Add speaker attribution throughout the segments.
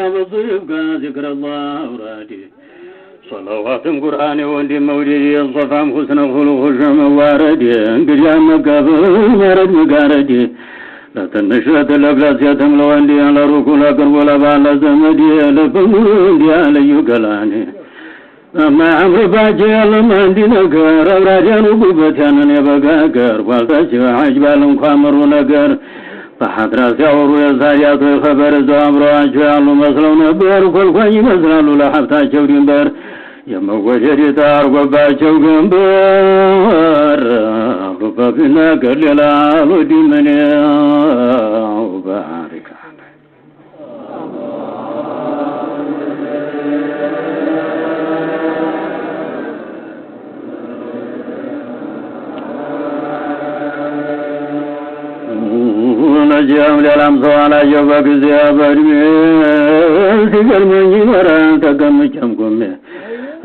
Speaker 1: ذكر الله ورادي صلوات القرآن وندي مولدي الصفام حسن خلق الشم واردي انقجام مقابل مرد مقاردي لا تنشرت الأبلاس يتملو عندي على ركول أقرب ولا بعلى زمدي لفمودي على يقلاني أما عمر باجي لما عندي نقر أوراجان وقوبتان يبقاقر والتجي عجبال مخامر ونقر فحضرات يعوروا يزايات ويخبر الزوامر وعجوالوا مسلون بير والخواني مسلالوا لحبتا شورين بير يموجد يتار وباچو گنبر وبابنا قللالو ديمني وبارك نجام للام سوالا يوبك زيابر سيقرمني مران تقمشم قمي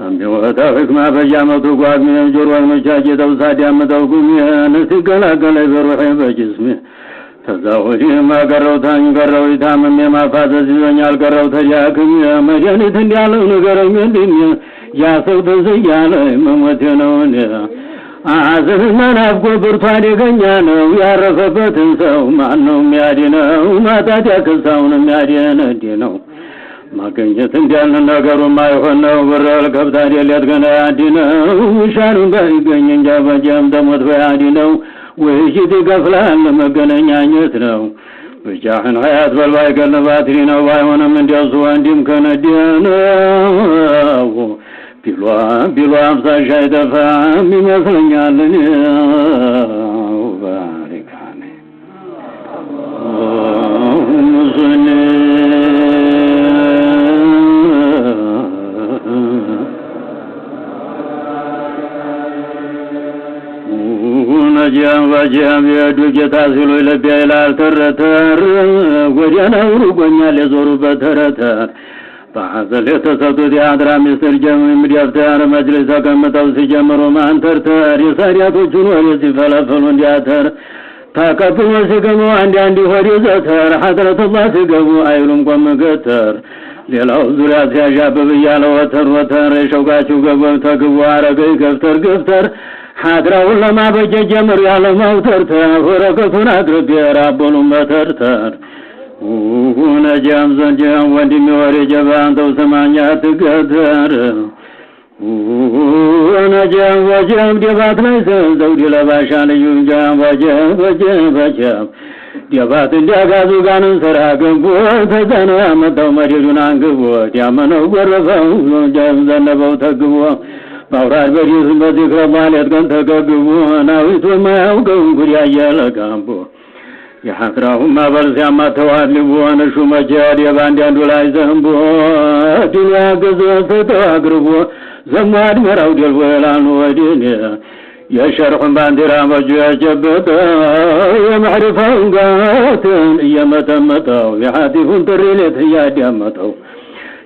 Speaker 1: أمي وتافك ما بجامتو قواد من الجروع المشاجد وصادي أمتو قمي نسيقلا قلي بروحي بجسمي تزاوجي ما قروتان قروي تاممي ما فاتا زيزانيال قرو تجاكمي مجاني تنديالو نقرو من دنيا يا سوت زيالي ممتنوني أعزف من أبقى برطاني قنيانو يعرفبت سو معنو ميادينو ما تاتيك سون ميادين دينو ما كنت تنديالنا نقرو ما يخنو برال كبتاني ليتقنا عدينو وشانو باي قنين جابا جام دمت فيادينو ويجيتي قفلان لما قنين يتنو بجاحن حياة بالباي قلنا باترينو باي وانا من ديالسوان ديم كان دينو بلوام ساشايد فامي مثلني علني وبارك عني ومسلي ونجام وجام يدو جتاسلو لبيا الالترتر وجانا ورقونيا لزورو بترتر فحصل يتصدو دي عدرا مستر جمع مديافتار مجلسا كمتاو سجمرو ما انترتر يسارياتو جنو يسي فلافلون دياتر تاكتو وسيقمو عندي وريزتر حضرة الله سيقمو ايلوم قم قتر ليلاو زريات يا بيالو وتر شوقاتو قبو تقبو عرقي قفتر حضرة والله ما بجي جمر يالو موترتر ورقتو نادرق يرابولو مترتر ونجام زنجام ودي موري جبان تو سمانيات قدر ونجام وجام ديبات ليسن زودي لباشان ينجام وجام ديبات ديغازو غانن سراغن بو تزانو امتو مريدون انقبو ديامنو قرفو جام زنبو تقبو باورار بريس بذكر باليت كن تقبو ناويتو ما يوقن قريا يلقامبو يحضرهم ما برزيا ما توالبو نشو مجال يبانديان دولاي زنبو دنيا قزو ستواقربو زماد مراو ديال ويلان وديني يشرحهم باندرا مجو يجبتا يمعرفهم قاتن يمتمتو يحاتفون تريلت ياديمتو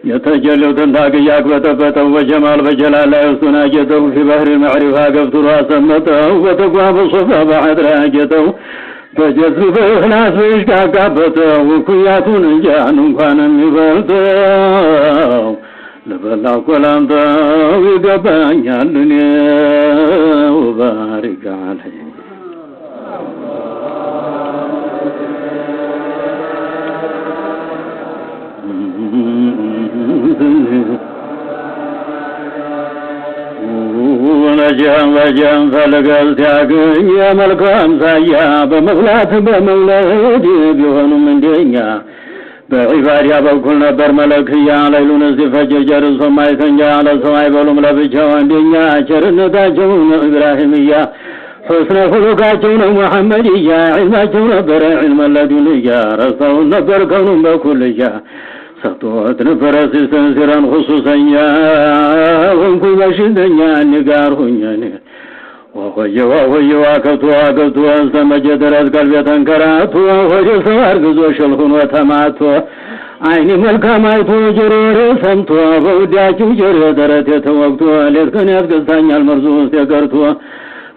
Speaker 1: يتجلو تنتاك ياكبتبتو وجمال وجلال لا يسنا جتو في بحر المعرفة قفتر واسمتو وتقوى بصفة بعد راجتو فجذب إخلاص وإشكاكبته وكياتون جانم كان مبالته لبلاو كلامته ويقبان يالني وبارك عليه ونجام وجام فلقل تاقن يا ملكان سايا بمغلات بمولد بيهن من دنيا بعباد يا بكل نبر ملكيا ليلون الزفجر جرس وما يتنجا على سواي بلوم لبجوان دنيا شرنتاجون إبراهيمية حسن خلقاتون محمدية علماتون نبر علم اللدنيا رسول نبر كون بكل جا سطوت نفرس سنسران خصوصا يا ونكو مشدنيا نقار هنياني وخي واكتو سمجد رز قلبي تنكراتو وخي سوار قزو شلخون وتماتو عيني ملكا مايتو جرور سمتو بودياكو جرور درتيتو وقتو ليتكن يتقصانيا المرزوس يقرتو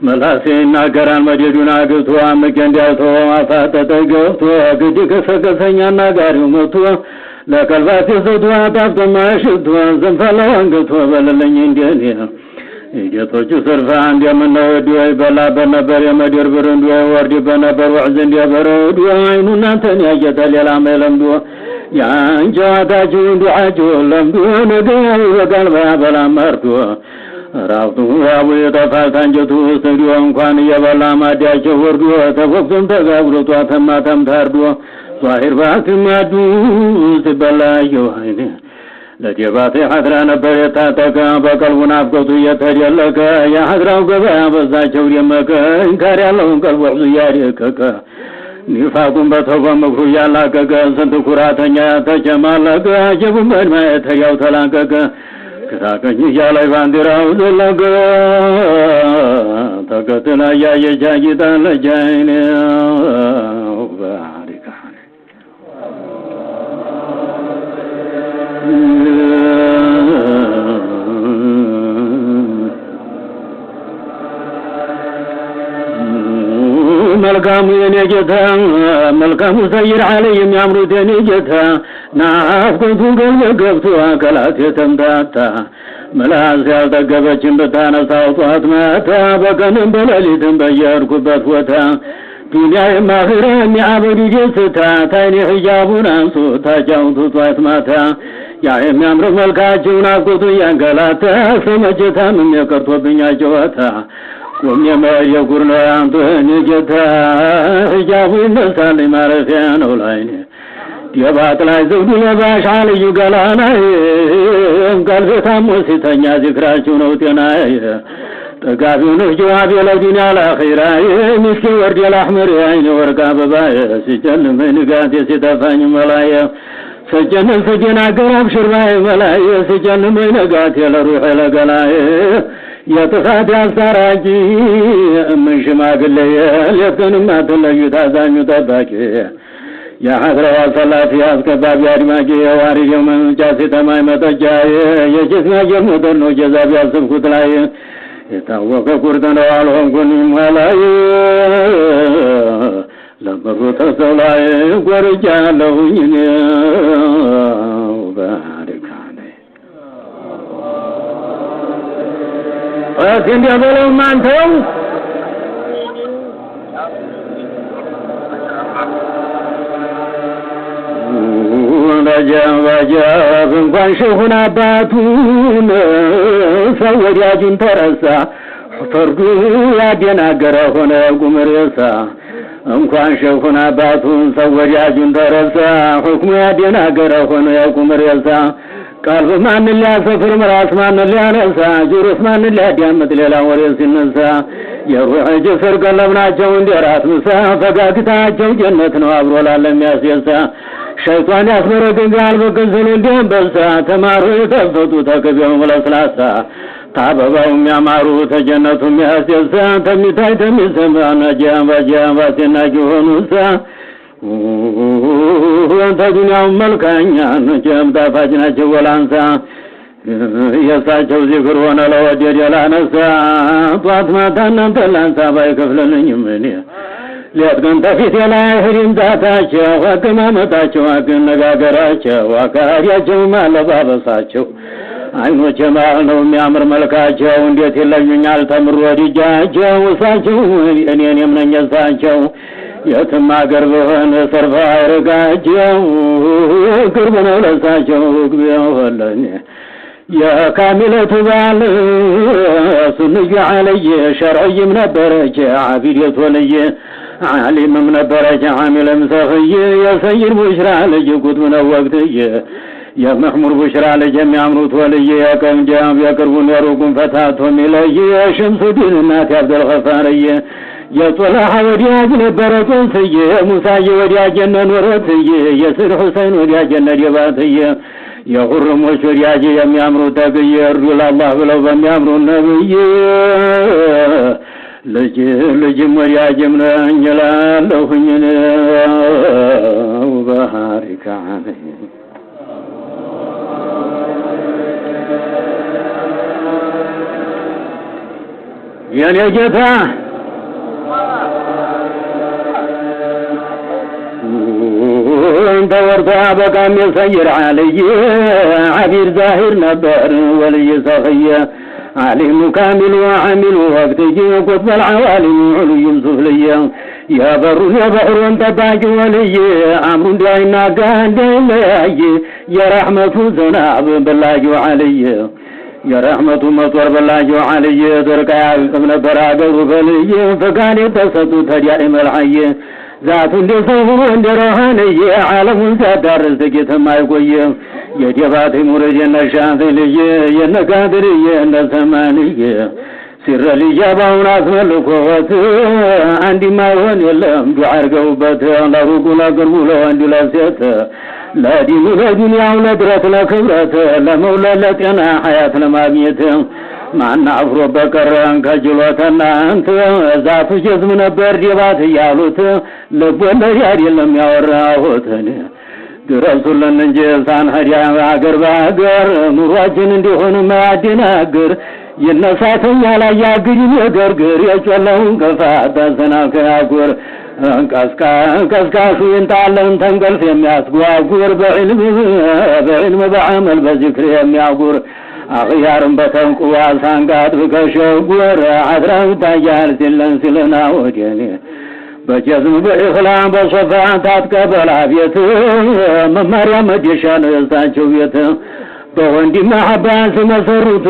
Speaker 1: ملاسينا قران مجدونا قلتو عمكين ديالتو وفاتت قلتو قدي كسكسنيا نقاري ومتو ለቀልባት የሰጥዋ ታፍተማ ሽቶ ዘንፈላው አንገቷ በለለኝ እንደኔ የቶቹ ሰርፋ እንደምነው ዲይ በላ በነበር የመድር ብርንዶ ወርድ በነበር ወዕዝ እንደበረዶ አይኑና አንተን ያየተ ሌላ መለምዶ ያንጃታችሁ ዱዓችሁ ለምዶ ነገው በቀልባ በላ መርዶ ራውቱ ያው የጠፋት አንጀቱ ሰዲዮ እንኳን የበላ ማዳቸው ወርዶ ተፎክቶም ተጋብሮቷ ተማተም ታርዶ ዛሂር ባትማዱ ሲበላየው አይኔ ለጀባቴ ሐድራ ነበር የታጠቀ በቀልቡን አፍቆቱ የተደለቀ የሐድራው ገበያ በዛቸው ደመቀ እንካር ያለውን ቀልቡ ያደቀቀ ኒፋቁን በተውበ ምክሩ ያላቀቀ ስንት ኩራተኛ ተጨማለቀ ጀቡን በድማየት ያው ተላቀቀ ክራቀኝ እያላይ ባንዲራው ዘለቀ ተከትላ ያየቻ ጌጣለች አይኔ መልካሙ የኔ ጌታ መልካሙ ሰይር علي የሚያምሩት የኔ ጌታ ናፍቆቱ ገብቶ አካላት የተምታታ መላስ ያልጠገበችን በታነሳው ጧት ማታ በቀንም በሌሊትም በየርኩበት ቦታ ዱንያ የማኺራ የሚያበዱ ጀስታ ታይኔ ሂጃቡን አንሱ ታጫውቱ ጧት ማታ ያ የሚያምር መልካቸው ናፍቆቱ ያንገላታ ሰመጀታ ምን የቀርቶብኛ ጨዋታ ቆም የማየጉርና አንተን ጌታ ሂጃቡ ይነሳል ማረፊያ ነው ላይኔ የባት ላይ ዘውዱ ለባሽ علي ገላና እንቀልበታም ወሲተኛ ዚክራችሁ ነው ጤናዬ ጠጋቢው ነው ጀዋብ ለዱንያ ለአኺራ ምስኪን ወርድ ለአህመር አይኔ ወርቃ በባዬ ሲጨልም ንጋት ሲተፋኝ መላዬ ሰጀነን ሰጀና ገራብ ሽርባዬ መላዬ ሲጨልም ንጋት ለሩህ ለገላዬ የጥፋት ያስታራቂ ምን ሽማግሌ ለተንም አትለዩ ታዛኙ ጠባቂ يا حضرة صلاة يا أسكباب يا رماجي يا واري يوم جاسي تماي متجاي يا جسنا جمدن وجزاب يا سبكت لاي يتاوك كردن والهم كني ملاي لبرو تسولاي ورجا لهين وبارك عليه ويكن يبلو مانتو وجاب እንኳን ሸሁን አባቱን ሰው ወዲያጁን ተረሳ ፈርዱ ያደናገረ ሆነ ጉምሬሳ እንኳን ሸሁን አባቱን ሰው ወዲያጁን ተረሳ ሁክሙ ያደናገረ ሆነ ጉምሬሳ ቀልብ ማን ሊያሰፍር መራስ ማን ሊያነሳ ጆሮስ ማን ሊያዳምጥ ሌላ ወሬ ሲነሳ የሩህ ጅስር ቀለብናቸው እንደራት ምሳ ፈጋግታቸው ጀነት ነው አብሮ ላለም ያስየሳ ሸይጣን ያስመረግጋል በገንዘሉ እንደንበሳ ተማሩ የተፈቱ ተከቢው ለስላሳ ታበባው የሚያማሩ ተጀነቱ የሚያስየሳ ተሚታይ ተሚሰማ ነጃባ ሲናጁኑሳ ወንተ ዱንያው መልካኛ ነጀም ጣፋጭናቸው ወላንሳ የሳቸው ዚክር ሆነ ለወደድ ያላነሳ ጧት ማታ እናንተ ላንሳ ባይከፍለልኝም እኔ ሊያጥገን ተፊት ላይ ህሪም ዛታቸው አቀማመጣቸው አነጋገራቸው አካሪያቸው ማለባበሳቸው አይኖች ማል ነው የሚያምር መልካቸው እንዴት ይለዩኛል ተምሮ ወዲጃቸው እሳቸው እኔን የምነኛሳቸው የትም አገር በሆነ ሰርፋ አይረጋቸው ቅርብ ነው ለሳቸው ግቢያው ወለኔ የካሚለቱ ባል ሱንዩ علي شرعيም ነበረች አቢደት ወለየ ዓሊምም ነበረች ዓሚልም ሰፍየ የሰይድ ቡሽራ ልጅ ቁጥብ ነው ወቅትየ የመሕሙድ ቡሽራ ልጅ የሚያምሩት ወልየ የቀንጃም የቅርቡን የሩቁን ፈታቶ ሚለየ የሸምሱዲን እናት አብደል ገፋርየ የጦላህ ወዲያጅ ነበረች ሰየ ሙሳየ ወዲያጅ ነኖረትየ የስር ሁሰይን ወዲያጅ ነዲባትየ የሁርሞች ወዲያጅ የሚያምሩት ተግየ ረሱል አላህ ብለው በሚያምሩ ነብይ ልጅ ወዲያጅም ነኝ እላለሁኝ ወባሪክ ዐለይሂ የኔ ጌታ تورطا بقام يسير علي عبير ظاهر نبر ولي سخية علم كامل وعامل وقتي قطب العوالم علي سفلية يا بر يا بحر انت باج ولي عمر داينا قاندين يا رحمة زناب بالله علي يا رحمة مطور بالله علي دركا ابن براغ بلي فقال تسدو تجاري ملحي ذات لصوم روحاني عالم سدار سكت ما يقوي يا جبات مرج النشاط لي يا نقادري يا نسماني سر لي جابون اسمل قوت عندي ما ون يلم دعرقوا بت لا رقولا قربولا عندي لا سيت لا دين لا دنيا ولا درت لا كبرت لا مولا لا تنا حياة لماغنيت معنا عفرو بكران كجلوتنا انت ذات جسم نبر جبات يالوت لبولا ياري لم يوراهوتني درسولن እንጂ ሳንኸዲያ አገር ባገር ኑሯችን እንዲሆን ማያደናግር የነሳተኛ ላይ ያግኝ ነገርግር የጨለውን ገፋታ ሰናከያጉር ቀስቃሹ እንጣለን ተንገልፍ የሚያስጓጉር በዕልም በዐመል በዚክር የሚያጉር አኽያርም በተንቁ አሳንጋት በከሸጉር አድራው ታያል ሲለና ወዲኔ በጀዝም በእኽላም በሶፋን ታጥቀበላ ቤት መማሪያ መዲሻን የሳቸው ቤት በወንድም አባስ መሰሩት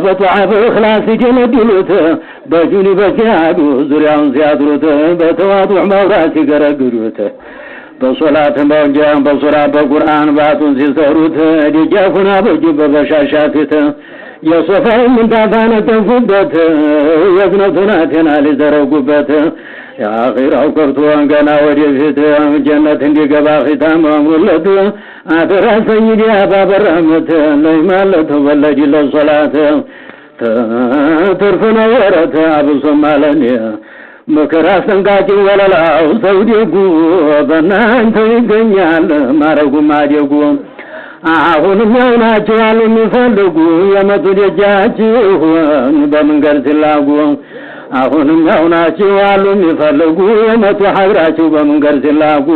Speaker 1: በጧዓ በእኽላስ ጀነድሉት በጁኒ በጃዱ ዙሪያውን ሲያድሩት በተዋዱዕ መብራት ሲገረግዱት በሶላት በወንጃም በሱራ በቁርአን ባቱን ሲሰሩት ደጃፉና በጅብ በበሻሻፊት የሶፋው ምንጣፋን ተንፉበት የዝነቱን አቴና ሊዘረጉበት የአኺራው ከብቶ ገና ወደፊት ጀነት እንዲገባ ኺታም አምሩለት አፈራ ሰይድ አባበር ረህመት ለይማለት ወለዲ ለሶላት ተርፈና ወረት አብሶ ማለኔ መከራ ሰንጋጭ ወለላው ሰው ደጉ በእናንተ ይገኛል ማረጉ ማደጉ አሁንም ያው ናቸው አሉ የሚፈልጉ የመጡ ደጃችሁን በመንገድ ሲላጉ አሁንም ያው ናቸው አሉ የሚፈልጉ የመጡ ሀገራችሁ በመንገድ ሲላጉ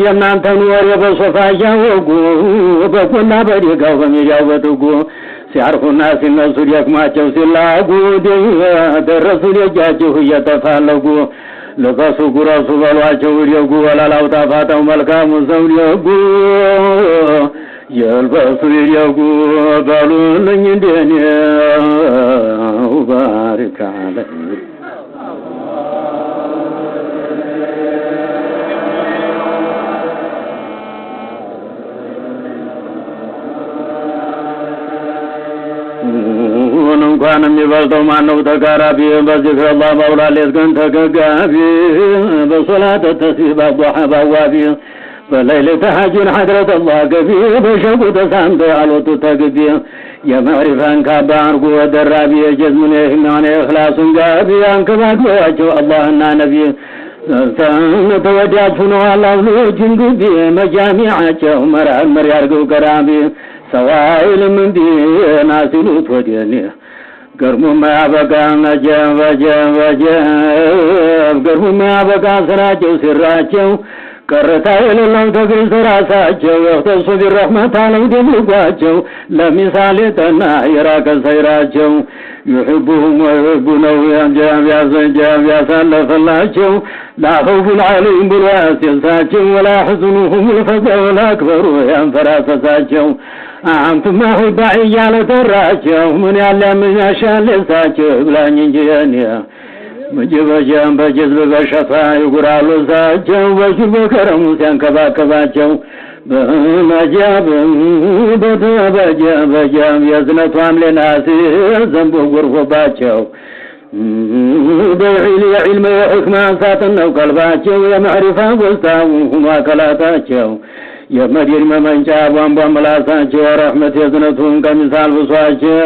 Speaker 1: የእናንተን ወሬ በሶፋ እያወጉ በቁና በደጋው በሜዳው በትጉ ሲያርፉና ሲነሱ ደክማቸው ሲላጉ ደረሱ ደጃችሁ እየተፋለጉ ለበሱ ጉረሱ በሏቸው ደጉ ወላላው ጣፋጣው መልካሙ ሰው ደጉ የልበሱ ደጉ በሉልኝ እንደኔ ባሪክ አለኝ እንኳን የሚበልጠው ማነው ተጋራቢ በዚክር አላህ መውላሌት ግን ተገጋቢ በሶላት ተስቢህ በዱዓ በዋቢ በለይል ተሐጁን ሐድረት አላህ ገቢ በሸቁ ተሳምቶ አልወጡ ተግቢ የማዕሪፋን ካባ አርጎ ደራቢ የጀዝሙን የህማን የእኽላሱን ጋቢ አንከባክበዋቸው አላህና ነቢ ተወዳጅ ሆነው አላህ ልጆችን ግቢ መጃሚዓቸው መራመር ያርገው ቀራቢ ሰዋይልም እንዲና ሲሉት ወዲኔ ገርሙ ማያበቃ ነጀብ ገርሙ ማያበቃ ስራቸው ሲራቸው ቀረታ የሌለው ተግል ስራሳቸው የኽተሱ ቢረሕመት አለው ደብልጓቸው ለምሳሌ ጠና የራቀ ሰይራቸው يحبهم ويحبونه ينجاب ያሳለፈላቸው لا خوف عليهم بالواسطة ولا حزنهم الفزع الأكبر ينفراسሳቸው አንተም ማህባይ ያለ ተራቸው ምን ያለ ምን ያሻል ለሳቸው ብላኝ እንጂ እኔ መጀበጃም በጀዝብ በሸፋ ይጉራሉ ሳቸው ወጅብ ከረሙ ሲያንከባከባቸው በመጃብ በተበጃም የዝነቷም ለናስ ዘንቦ ጎርፎባቸው በዕልም ሕክማ ሳተነው ቀልባቸው የማዕሪፋ ወስታው ሆኖ አከላታቸው የመዲን መመንጫ ቧንቧ መላሳቸው ረህመት የዝነቱን ቀሚሳል ብሷቸው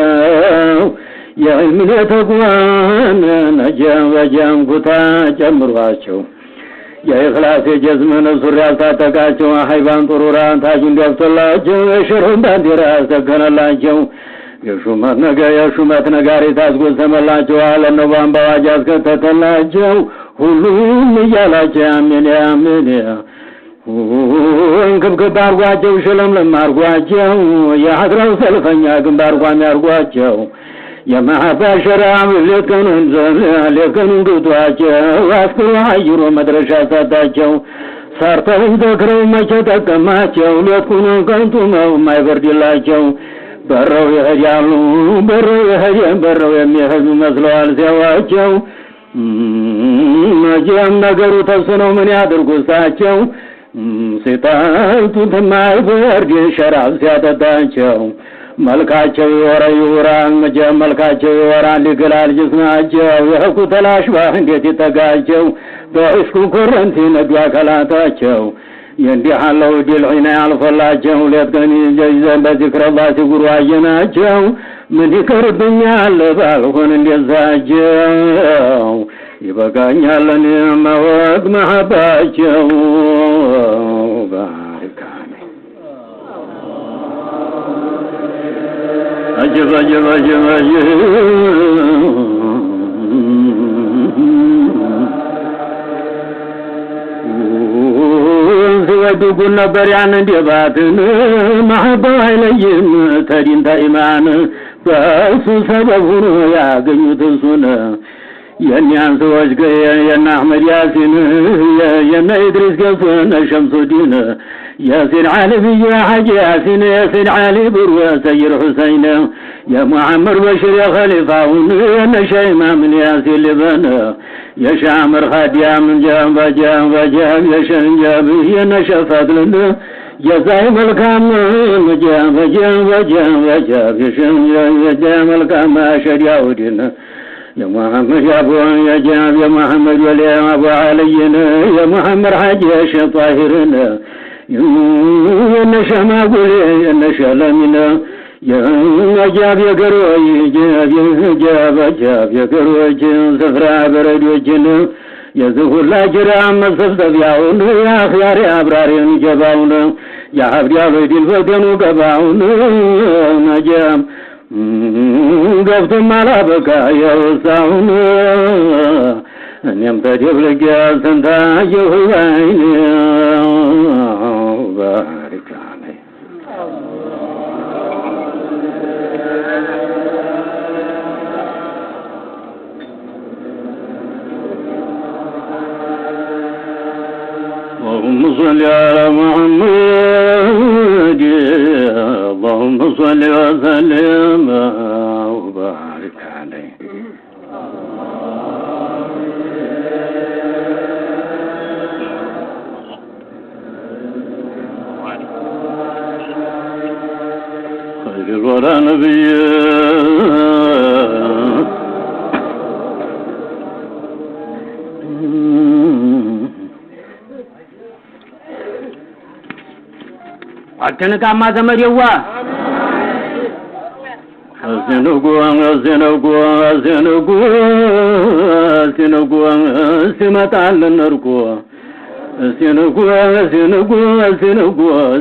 Speaker 1: የዕልም ተቋን ነጀም ኩታ ጨምሯቸው የእኽላስ የጀዝመን ሱሪ ያስታጠቃቸው ሃይባን ጥሩራን ታጁን ደፍቶላቸው የሽሩን ባንዲራ ያስተከነላቸው የሹመት ነጋሪት አስጎሰመላቸው አለነው ባንባዋጅ አስከተተላቸው ሁሉም እያላቸው አሜን አሜን እንክብክብ አርጓቸው ሽለምለም አርጓቸው የሀድራው ሰልፈኛ ግንባር ቋሚ አርጓቸው የማህባሸራም ሌከኑን ግቷቸው አስክሮ አይሮ መድረሻ ሳታቸው ሰርተው ዘክረው መቼ ጠቀማቸው ሌትኩን ከንቱመው የማይበርድላቸው በረው ይሄዳሉ በረው የሚሄዱ መስለዋል ሲያዋቸው መቼም ነገሩ ተስነው ምን ያድርጉ እሳቸው ሲጣይቱት የማይበርድ ሸራብ ሲያጠጣቸው መልካቸው ይወራል መቼም መልካቸው ይወራል ይገላል ጅስማቸው የህኩ ተላሽ ባህ እንዴት ይጠጋቸው በእስኩ ኮረንቲ ነዱ አካላታቸው የእንዲህ አለው ድል ዒና ያልፈላቸው ሌት ቀን ይዘን በዚክር አላህ ሲጉሩ አየናቸው ምን ይቀርብኛል ባልሆን እንደዛቸው ይበቃኛል እኔም ማወቅ መሐባቸው ባሪካኔ አጀብ ሲወዱጉን ነበር ያን እንዲባትን ማህባው አይለይም ተዲን ተኢማን በእሱ ሰበብ ሆኖ ያገኙት እሱን የእኒያን ሰዎች የእነ አሕመድ ያሲን የእነ ኢድሪስ ገሱን ሸምሱዲን ያሲን ዓሊ ብዩ ሐጂ ያሲን ያሲን ዓሊ ብሩ ሰይር ሁሰይን የሙሐመድ በሽር የኸሊፋውን የእነ ሸህ ኢማምን ያሲን ልበን የሻምር ኻዲያም ጀንበ የሸንጀብ የእነ ሸህ ፈድልን የዛይ መልካም ጀንበ የሸንጀብ መልካም ሸዲያውዲን يا محمد يا ابو يا جاب يا محمد ولي ابو علينا يا محمد حاج يا شيخ طاهرنا يا نشا ما اقول يا نشا لمنا يا جاب يا قروي جاب يا قروي سفرا بردوجنا يا زهور لا جرام الصفدف ياون يا خيار يا ابرار جباون يا عبد يا ولد الفتن وقباون نجام قفتم على بكا يوسعون أنيم تجيب لك يا سنتاج وين بارك عليه اللهم صل على محمد اللهم صل وسلم وبارك عليه خير الورى نبي አተነካማ ዘመዴዋ አዘነጉ ሲመጣልን እርቆ ሲነጉ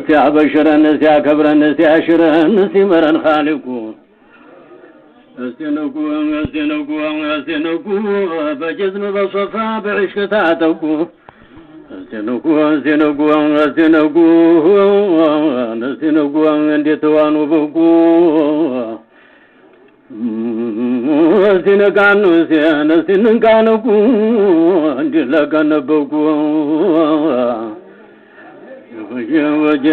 Speaker 1: ሲያበሽረን ሲያከብረን ሲያሽረን ሲመረን ኻሊቁ ሲነጉ በጀዝም በሶፋ በዕሽቅ ታጠቁ ሲነጉ እንዴት ዋኑ በቁ ሲነጋኑ ሲነጋነቁ እንዲለቀነበቁ ወጀ